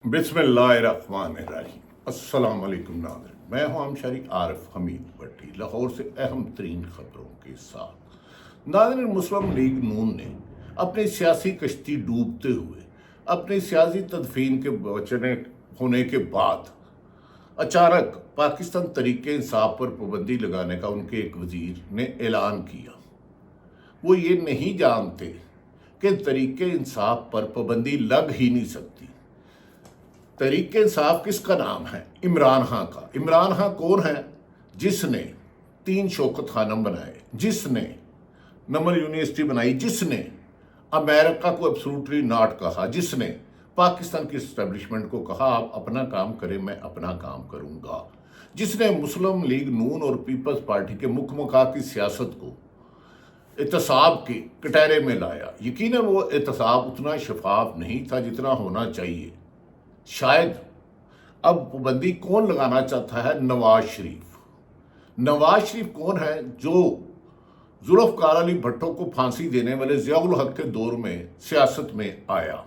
बिस्मिल्लाहिर्रहमानिर्रहीम। अस्सलाम वालेकुम नाज़रीन, मैं हूं हमशरी आरिफ हमीद भट्टी, लाहौर से अहम तरीन खबरों के साथ। नाज़रीन, मुस्लिम लीग नून ने अपनी सियासी कश्ती डूबते हुए अपनी सियासी तदफीन के बचने होने के बाद अचानक पाकिस्तान तरीके इंसाफ पर पाबंदी लगाने का उनके एक वजीर ने ऐलान किया। वो ये नहीं जानते कि तरीके इंसाफ पर पाबंदी लग ही नहीं सकती। तरीके इंसाफ किसका नाम है? इमरान खां का। इमरान खां कौन है? जिसने 3 शौकत खानम बनाए, जिसने नमर यूनिवर्सिटी बनाई, जिसने अमेरिका को एब्सोल्युटली नॉट कहा, जिसने पाकिस्तान की इस्टेब्लिशमेंट को कहा आप अपना काम करें, मैं अपना काम करूंगा, जिसने मुस्लिम लीग नून और पीपल्स पार्टी के मुखमखा की सियासत को एहतसाब के कटहरे में लाया। यकीनन वो एहतसाब उतना शफाफ नहीं था जितना होना चाहिए। शायद अब पाबंदी कौन लगाना चाहता है? नवाज शरीफ। नवाज शरीफ कौन है? जो जुल्फ़िकार अली भट्टो को फांसी देने वाले ज़ियाउल हक के दौर में सियासत में आया।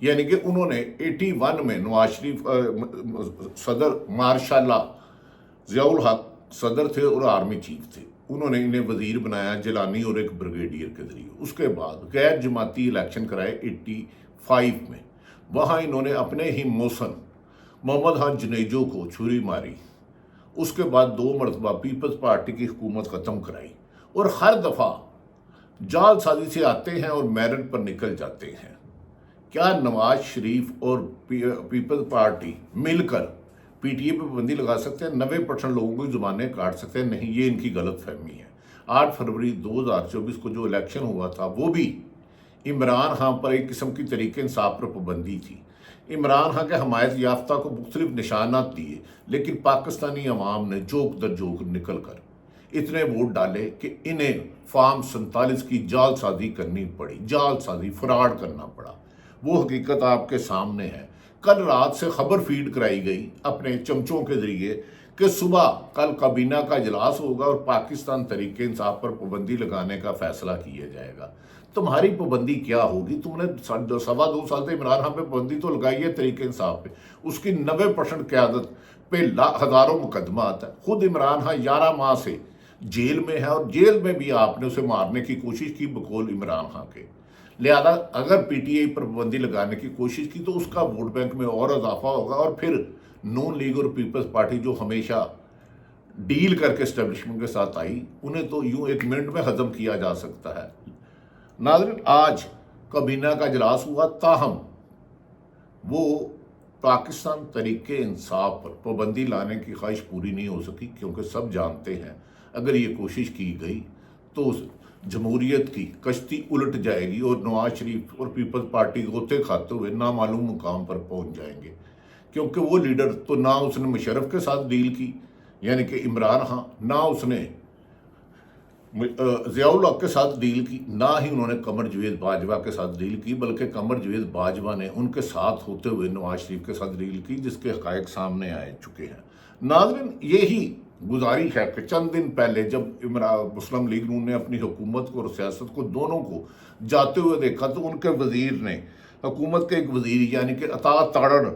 यानी कि उन्होंने 81 में नवाज शरीफ सदर मार्शाल्लाह ज़ियाउल हक सदर थे और आर्मी चीफ थे। उन्होंने इन्हें वजीर बनाया जिलानी और एक ब्रिगेडियर के जरिए। उसके बाद गैर जमाती इलेक्शन कराए 85 में। वहाँ इन्होंने अपने ही मौसन मोहम्मद खान जुनेजो को छुरी मारी। उसके बाद 2 मरतबा पीपल्स पार्टी की हुकूमत ख़त्म कराई और हर दफ़ा जालसाजी से आते हैं और मेरिट पर निकल जाते हैं। क्या नवाज शरीफ और पीपल्स पार्टी मिलकर पीटीए पर पाबंदी लगा सकते हैं? 90% लोगों की ज़ुबानें काट सकते हैं? नहीं, ये इनकी गलत फहमी है। 8 फरवरी 2024 को जो इलेक्शन हुआ था वो भी इमरान खां पर एक किस्म की तरीके इंसाफ पर पाबंदी थी। इमरान खां के हमायत याफ्ता को मुख्तलिफ निशानात दिए, लेकिन पाकिस्तानी अवाम ने जोक दर जोक निकल कर इतने वोट डाले कि इन्हें फार्म 47 की जालसाजी करनी पड़ी, जालसाजी फ्रॉड करना पड़ा। वो हकीकत आपके सामने है। कल रात से खबर फीड कराई गई अपने चमचों के जरिए कि सुबह कल काबीना का इजलास होगा और पाकिस्तान तरीके इंसाफ पर पाबंदी लगाने का फैसला किया जाएगा। तुम्हारी पाबंदी क्या होगी? तुमने 2.25 साल से इमरान खान पे पाबंदी तो लगाई है तरीके इंसाफ पे, उसकी 90% क़यादत पे हज़ारों मुकदमा आता है। खुद इमरान खान 11 माह से जेल में है और जेल में भी आपने उसे मारने की कोशिश की बकौल इमरान खान के। लिहाजा अगर पीटीआई पर पाबंदी लगाने की कोशिश की तो उसका वोट बैंक में और इजाफा होगा और फिर नून लीग और पीपल्स पार्टी जो हमेशा डील करके एस्टेब्लिशमेंट के साथ आई, उन्हें तो यूं 1 मिनट में हजम किया जा सकता है। नाज़रीन, आज काबीना का इजलास हुआ, ताहम वो पाकिस्तान तरीके इंसाफ पर पाबंदी लाने की ख्वाहिश पूरी नहीं हो सकी, क्योंकि सब जानते हैं अगर ये कोशिश की गई तो जमहूरियत की कश्ती उलट जाएगी और नवाज शरीफ और पीपल्स पार्टी गोते खाते हुए नामालूम मुकाम पर पहुंच जाएंगे। क्योंकि वो लीडर तो ना उसने मुशर्रफ के साथ डील की, यानी कि इमरान खां, ना उसने ज़ियाउल हक के साथ डील की, ना ही उन्होंने कमर जवेद बाजवा के साथ डील की, बल्कि कमर जवेद बाजवा ने उनके साथ होते हुए नवाज शरीफ के साथ डील की, जिसके हक़ाइक़ सामने आ चुके हैं। नाज़रीन, यही गुजारिश है कि चंद दिन पहले जब मुस्लिम लीग नून ने अपनी हुकूमत को और सियासत को दोनों को जाते हुए देखा तो उनके वजीर ने, हुकूमत के एक वजीर यानी कि अता ताड़न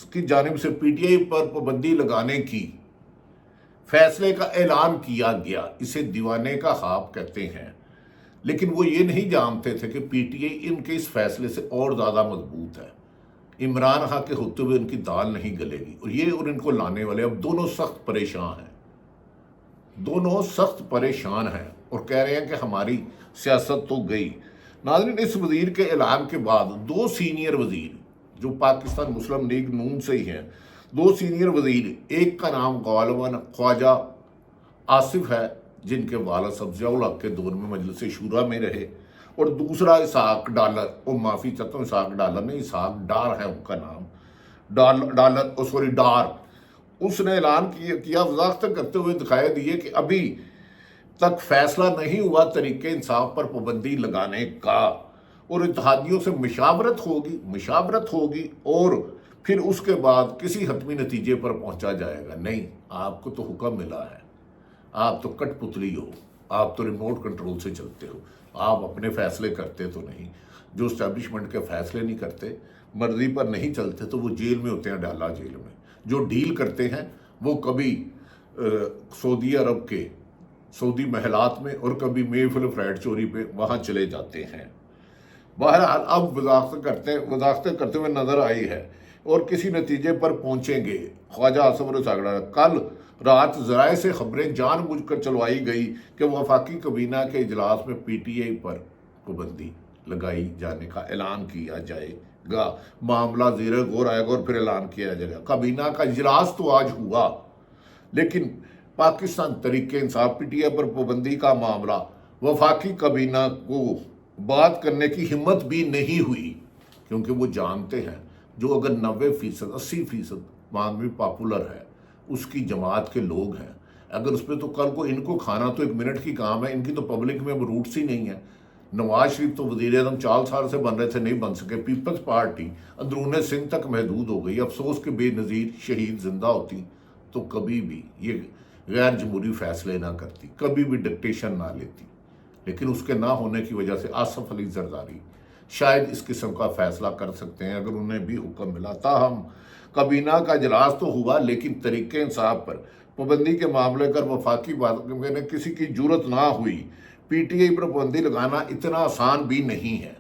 की जानिब से पीटीआई पर पाबंदी लगाने की फैसले का ऐलान किया गया। इसे दीवाने का ख्वाब कहते हैं। लेकिन वो ये नहीं जानते थे कि पीटीआई इनके इस फैसले से और ज़्यादा मजबूत है। इमरान खां के होते हुए उनकी दाल नहीं गलेगी और ये और इनको लाने वाले अब दोनों सख्त परेशान हैं। दोनों सख्त परेशान हैं और कह रहे हैं कि हमारी सियासत तो गई। नाज़रीन, इस वजीर के ऐलान के बाद 2 सीनियर वजीर जो पाकिस्तान मुस्लिम लीग नून से ही हैं, 2 सीनियर वजीर, एक का नाम गालिबन ख्वाजा आसिफ है, जिनके वालिद साहब ज़ियाउल हक के दौर में मजलिस शूरा में रहे, और दूसरा इसहाक डालर, वो माफ़ी चाहता हूँ, इसहाक डालर नहीं, इसहाक डार है उनका नाम, डार। उसने ऐलान किया वजाहत करते हुए दिखाई दिए कि अभी तक फैसला नहीं हुआ तरीके इंसाफ पर पाबंदी लगाने का और इत्तेहादियों से मशावरत होगी और फिर उसके बाद किसी हतमी नतीजे पर पहुंचा जाएगा। नहीं, आपको तो हुक्म मिला है, आप तो कठपुतली हो, आप तो रिमोट कंट्रोल से चलते हो, आप अपने फैसले करते तो नहीं। जो इस्टेब्लिशमेंट के फैसले नहीं करते مرضی پر نہیں چلتے تو وہ جیل میں ہوتے ہیں، ڈالا جیل میں۔ جو ڈیل کرتے ہیں وہ کبھی سعودی عرب کے سعودی محلات میں اور کبھی میفل فلائٹ چوری پہ وہاں چلے جاتے ہیں۔ بہرحال اب وضاحتیں کرتے ہوئے نظر آئی ہے اور کسی نتیجے پر پہنچیں گے۔ خواجہ اصغر ساگڑا، کل رات ذرائع سے خبریں جان بوجھ کر چلوائی گئی کہ وفاقی کابینہ کے اجلاس میں پی ٹی آئی پر پابندی لگائی جانے کا اعلان کیا جائے گا۔ معاملہ زیر غور آئے گا اور پھر اعلان کیا جائے گا۔ کابینہ کا اجلاس تو آج ہوا، لیکن Pakistan Tehreek Insaf P T I پر پابندی کا معاملہ وفاقی کابینہ کو بات کرنے کی ہمت بھی نہیں ہوئی، کیونکہ وہ جانتے ہیں جو اگر 90% 80% مانوی پاپولر ہے، اس کی جماعت کے لوگ ہیں، اگر اس پہ تو کل کو ان کو کھانا تو 1 منٹ کی کام ہے، ان کی تو پبلک میں روٹس ہی نہیں ہے۔ نواز شریف تو وزیر اعظم 4 سال سے بن رہے تھے، نہیں بن سکے۔ پیپلز پارٹی اندرون سندھ تک محدود ہو گئی۔ افسوس کہ بے نظیر شہید زندہ ہوتی تو کبھی بھی یہ غیر جمہوری فیصلے نہ کرتی، کبھی بھی ڈکٹیشن نہ لیتی، لیکن اس کے نہ ہونے کی وجہ سے آصف علی زرداری شاید اس قسم کا فیصلہ کر سکتے ہیں اگر انہیں بھی حکم ملا۔ تاہم کابینہ کا اجلاس تو ہوا، لیکن تحریک انصاف پر پابندی کے معاملے پر وفاقی بادشاہ نے کسی کی جرت نہ ہوئی۔ پی ٹی آئی پر پابندی لگانا اتنا آسان بھی نہیں ہے،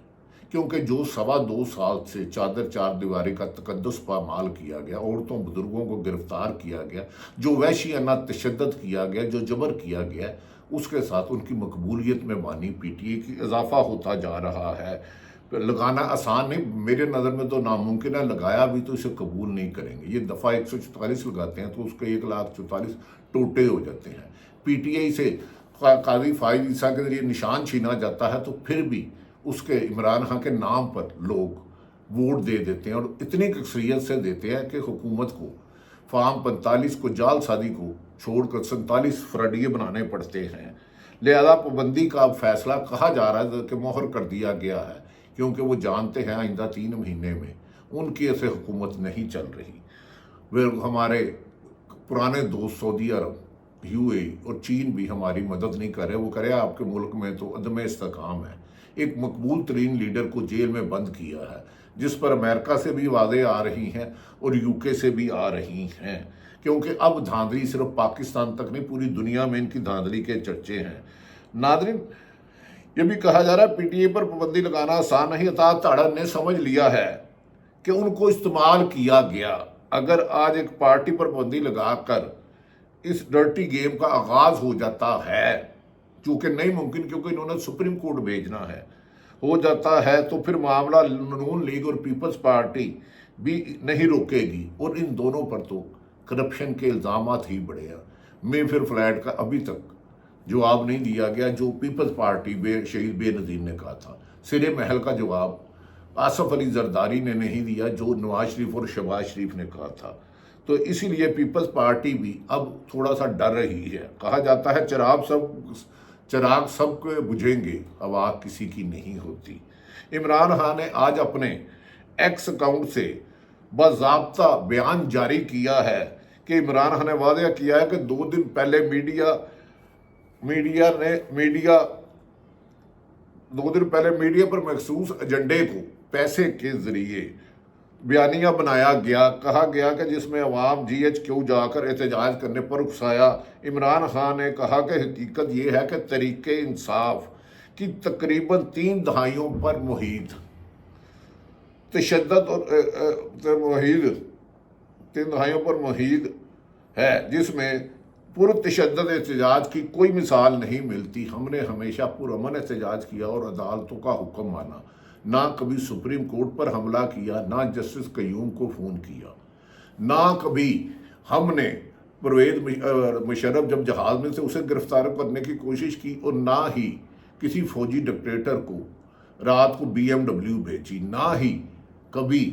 کیونکہ جو 2.25 سال سے چادر چار دیواری کا تقدس پامال کیا گیا، عورتوں بزرگوں کو گرفتار کیا گیا، جو وحشیانہ تشدد کیا گیا، جو جبر کیا گیا، اس کے ساتھ ان کی مقبولیت میں بانی پی ٹی آئی کی اضافہ ہوتا جا رہا ہے۔ لگانا آسان نہیں، میرے نظر میں تو ناممکن ہے، لگایا بھی تو اسے قبول نہیں کریں گے۔ یہ دفعہ 144 لگاتے ہیں تو اس کے 1,44,000 ٹوٹے ہو جاتے ہیں۔ پی ٹی آئی سے قاضی فائز عیسیٰ کے ذریعے نشان چھینا جاتا ہے تو پھر بھی اس کے عمران خان کے نام پر لوگ ووٹ دے دیتے ہیں، اور اتنی اکثریت سے دیتے ہیں کہ حکومت کو فارم 45 کو جال سازی کو چھوڑ کر 47 فراڈیے بنانے پڑتے ہیں۔ لہذا پابندی کا فیصلہ کہا جا رہا ہے کہ مہر کر دیا گیا ہے، کیونکہ وہ جانتے ہیں آئندہ 3 مہینے میں ان کی ایسے حکومت نہیں چل رہی۔ وہ ہمارے پرانے دوست سعودی عرب، یو اے اور چین بھی ہماری مدد نہیں کر رہے۔ وہ کہہ رہے آپ کے ملک میں تو عدم استحکام ہے، ایک مقبول ترین لیڈر کو جیل میں بند کیا ہے، جس پر امریکہ سے بھی آوازیں آ رہی ہیں اور یو کے سے بھی آ رہی ہیں، کیونکہ اب دھاندلی صرف پاکستان تک نہیں، پوری دنیا میں ان کی دھاندلی کے چرچے ہیں۔ ناظرین، یہ بھی کہا جا رہا ہے پی ٹی آئی پر پابندی لگانا آسان نہیں۔ عطا تاڑن نے سمجھ لیا ہے کہ ان کو استعمال کیا گیا۔ اگر آج ایک پارٹی پر پابندی لگا کر اس ڈرٹی گیم کا آغاز ہو جاتا ہے، چونکہ نہیں ممکن کیونکہ انہوں نے سپریم کورٹ بھیجنا ہے، ہو جاتا ہے تو پھر معاملہ نون لیگ اور پیپلز پارٹی بھی نہیں روکے گی، اور ان دونوں پر تو کرپشن کے الزامات ہی بڑھے ہیں۔ میفر فلائٹ کا ابھی تک جواب نہیں دیا گیا، جو پیپلز پارٹی شہید بے نظیر نے کہا تھا۔ سرے محل کا جواب آصف علی زرداری نے نہیں دیا، جو نواز شریف اور شہباز شریف نے کہا تھا۔ تو اسی لیے پیپلز پارٹی بھی اب تھوڑا سا ڈر رہی ہے۔ کہا جاتا ہے چراغ سب کو بجھیں گے، ہوا کسی کی نہیں ہوتی۔ عمران خان نے آج اپنے ایکس اکاؤنٹ سے باضابطہ بیان جاری کیا ہے کہ عمران خان نے واضح کیا ہے کہ 2 دن پہلے میڈیا پر مخصوص ایجنڈے کو پیسے کے ذریعے بیانیہ بنایا گیا، کہا گیا کہ جس میں عوام جی ایچ کیو جا کر احتجاج کرنے پر اکسایا۔ عمران خان نے کہا کہ حقیقت یہ ہے کہ تحریک انصاف کی تقریباً 3 دہائیوں پر محیط تشدد اور 3 دہائیوں پر محیط ہے، جس میں پرتشدد احتجاج کی کوئی مثال نہیں ملتی۔ ہم نے ہمیشہ پرامن احتجاج کیا اور عدالتوں کا حکم مانا، نہ کبھی سپریم کورٹ پر حملہ کیا، نہ جسٹس قیوم کو فون کیا، نہ کبھی ہم نے پرویز مشرف جب جہاز میں سے اسے گرفتار کرنے کی کوشش کی، اور نہ ہی کسی فوجی ڈکٹیٹر کو رات کو BMW بھیجی، نہ ہی کبھی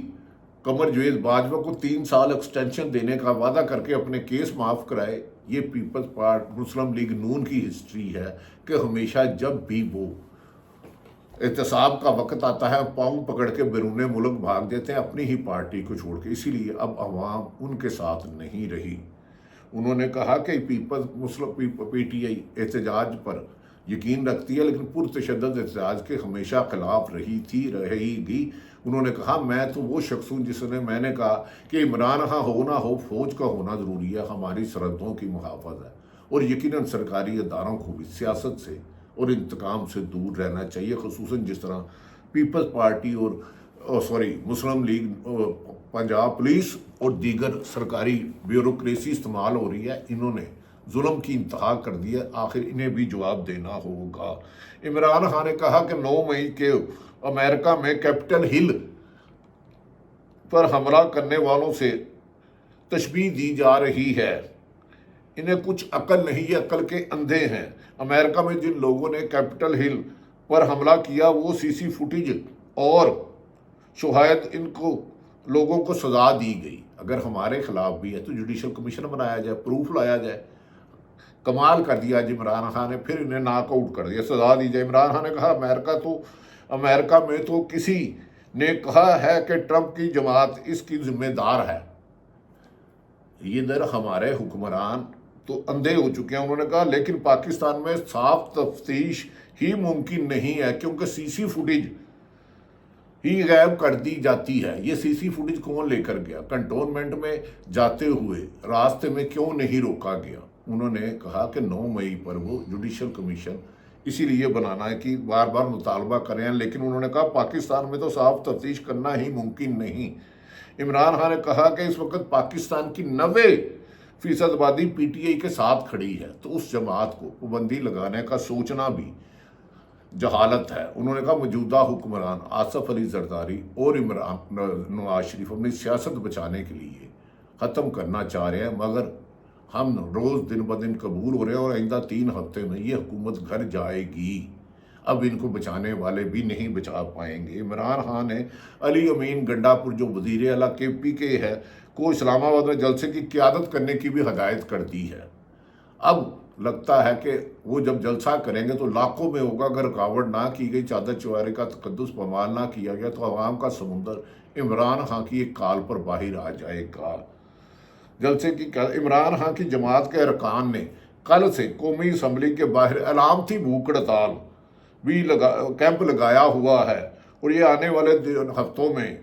قمر جویز باجوہ کو 3 سال ایکسٹینشن دینے کا وعدہ کر کے اپنے کیس معاف کرائے۔ یہ پیپلز پارٹی مسلم لیگ نون کی ہسٹری ہے کہ ہمیشہ جب بھی وہ احتساب کا وقت آتا ہے پاؤں پکڑ کے بیرون ملک بھاگ دیتے ہیں اپنی ہی پارٹی کو چھوڑ کے۔ اسی لیے اب عوام ان کے ساتھ نہیں رہی۔ انہوں نے کہا کہ پی ٹی آئی احتجاج پر यकीन रखती है, लेकिन पुरतशद्दद एहतजाज के हमेशा खिलाफ रही थी, रहेगी। उन्होंने कहा मैं तो वो शख्स हूँ जिसने मैंने कहा कि इमरान खान हो ना हो, फौज का होना ज़रूरी है, हमारी सरहदों की मुहाफ़त है, और यकीनन सरकारी इदारों को भी सियासत से और इंतकाम से दूर रहना चाहिए, ख़ुसूसन जिस तरह पीपल्स पार्टी और मुस्लिम लीग, पंजाब पुलिस और दीगर सरकारी ब्यूरोक्रेसी इस्तेमाल हो रही है। इन्होंने जुल्म की इंतहा कर दी है, आखिर इन्हें भी जवाब देना होगा। इमरान खान ने कहा कि 9 मई के अमेरिका में कैपिटल हिल पर हमला करने वालों से तशबीह दी जा रही है, इन्हें कुछ अकल नहीं है, अकल के अंधे हैं। अमेरिका में जिन लोगों ने कैपिटल हिल पर हमला किया वो सीसी फुटेज और शायद इनको लोगों को सजा दी गई। अगर हमारे खिलाफ भी है तो जुडिशल कमीशन बनाया जाए, प्रूफ लाया जाए। कमाल कर दिया आज इमरान खान ने, फिर इन्हें नॉकआउट कर दिया, सजा दी जाए। इमरान खान ने कहा अमेरिका में तो किसी ने कहा है कि ट्रंप की जमात इसकी जिम्मेदार है। ये दर हमारे हुक्मरान तो अंधे हो चुके हैं। उन्होंने कहा लेकिन पाकिस्तान में साफ तफ्तीश ही मुमकिन नहीं है, क्योंकि सीसी फुटेज ही गायब कर दी जाती है। ये सीसी फुटेज कौन लेकर गया? कंटोनमेंट में जाते हुए रास्ते में क्यों नहीं रोका गया? उन्होंने कहा कि 9 मई पर वो जुडिशल कमीशन इसीलिए बनाना है कि बार बार मुतालबा करें, लेकिन उन्होंने कहा पाकिस्तान में तो साफ तफ्तीश करना ही मुमकिन नहीं। इमरान खान ने कहा कि इस वक्त पाकिस्तान की 90% आबादी PTI के साथ खड़ी है, तो उस जमात को पाबंदी लगाने का सोचना भी जहालत है। उन्होंने कहा मौजूदा हुक्मरान आसफ अली जरदारी और नवाज शरीफ अपनी सियासत बचाने के लिए ख़त्म करना चाह रहे हैं, मगर हम रोज़ दिन ब दिन कबूल हो रहे हैं और आइंदा 3 हफ्ते में ये हुकूमत घर जाएगी। अब इनको बचाने वाले भी नहीं बचा पाएंगे। इमरान खान ने अली अमीन गंडापुर जो वज़ीर आला KPK है को इस्लामाबाद में जलसे की क़यादत करने की भी हदायत कर दी है। अब लगता है कि वो जब जलसा करेंगे तो लाखों में होगा। अगर रुकावट ना की गई, चादर चुवारे का तकद्दुस पमाल ना किया गया, तो अवाम का समुंदर इमरान खान की एक काल पर बाहर आ जाएगा। जलसे की इमरान खान की जमात के अरकान ने कल से कौमी असम्बली के बाहर अलामती भूख हड़ताल भी कैंप लगाया हुआ है, और ये आने वाले हफ्तों में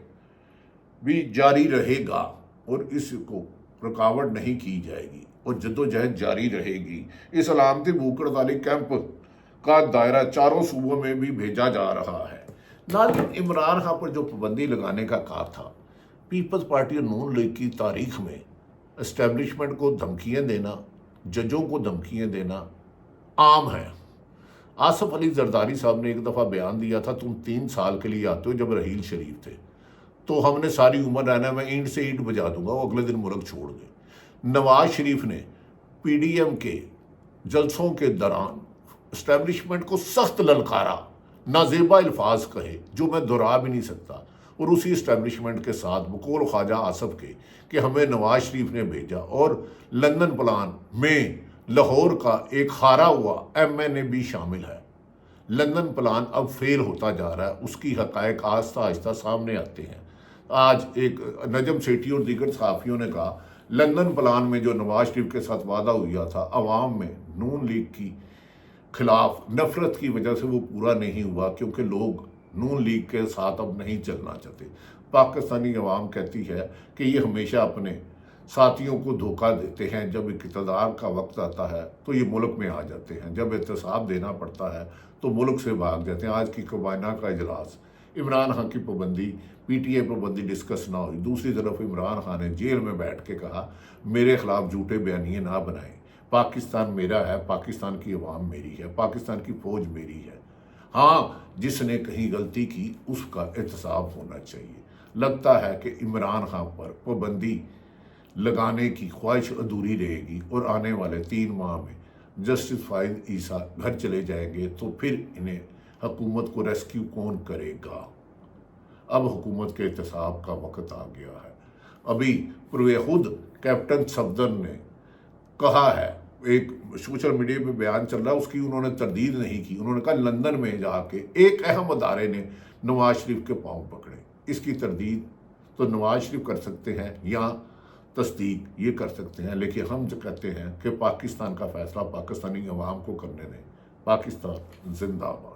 भी जारी रहेगा और इसको रुकावट नहीं की जाएगी और जद्दोजहद जारी रहेगी। इस अलामती भूख हड़ताली कैंप का दायरा 4 सूबों में भी भेजा जा रहा है। नाज़रीन, इमरान खान पर जो पाबंदी लगाने का कहा था, पीपल्स पार्टी और नून लीग की तारीख में एस्टेब्लिशमेंट को धमकियाँ देना, जजों को धमकियाँ देना आम है। आसफ अली जरदारी साहब ने एक दफ़ा बयान दिया था, तुम 3 साल के लिए आते हो, जब रहील शरीफ थे, तो हमने सारी उम्र रहना, मैं ईंट से ईंट बजा दूंगा, वो अगले दिन मुल्क छोड़ गए। नवाज शरीफ ने PDM के जलसों के दौरान एस्टेब्लिशमेंट को सख्त ललकारा, नाजेबा अल्फाज कहे जो मैं दोहरा भी नहीं सकता, और उसी एस्टेब्लिशमेंट के साथ बकौल ख्वाजा आसफ के कि हमें नवाज शरीफ ने भेजा, और लंदन प्लान में लाहौर का एक हारा हुआ MNA भी शामिल है। लंदन प्लान अब फेल होता जा रहा है, उसकी हक़ाइक़ आहिस्ता आहिस्ता सामने आते हैं। आज एक नजम सेठी और दीगर सहाफ़ियों ने कहा लंदन प्लान में जो नवाज शरीफ के साथ वादा हुआ था, अवाम में नून लीग की खिलाफ नफरत की वजह से वो पूरा नहीं हुआ, क्योंकि लोग नून लीग के साथ अब नहीं चलना चाहते। पाकिस्तानी अवाम कहती है कि ये हमेशा अपने साथियों को धोखा देते हैं, जब इक़्तिदार का वक्त आता है तो ये मुल्क में आ जाते हैं, जब एहतसाब देना पड़ता है तो मुल्क से भाग जाते हैं। आज की काबीना का इजलास, इमरान खान की पाबंदी, PTI पाबंदी डिस्कस ना हुई। दूसरी तरफ इमरान खान ने जेल में बैठ के कहा मेरे खिलाफ झूठे बयानिए ना बनाएं, पाकिस्तान मेरा है, पाकिस्तान की अवाम मेरी है, पाकिस्तान की फ़ौज मेरी है। हाँ, जिसने कहीं गलती की उसका एहतसाब होना चाहिए। लगता है कि इमरान खान पर पाबंदी लगाने की ख्वाहिश अधूरी रहेगी और आने वाले 3 माह में जस्टिस फाइज ईसा घर चले जाएंगे, तो फिर इन्हें हुकूमत को रेस्क्यू कौन करेगा? अब हुकूमत के एहतसाब का वक्त आ गया है। अभी खुद कैप्टन सफदर ने कहा है, एक सोशल मीडिया पे बयान चल रहा है, उसकी उन्होंने तरदीद नहीं की। उन्होंने कहा लंदन में जाके एक अहम अदारे ने नवाज शरीफ के पाँव पकड़े। इसकी तरदीद तो नवाज शरीफ कर सकते हैं या तस्दीक ये कर सकते हैं, लेकिन हम जो कहते हैं कि पाकिस्तान का फ़ैसला पाकिस्तानी अवाम को करने दें। پاکستان زندہ باد.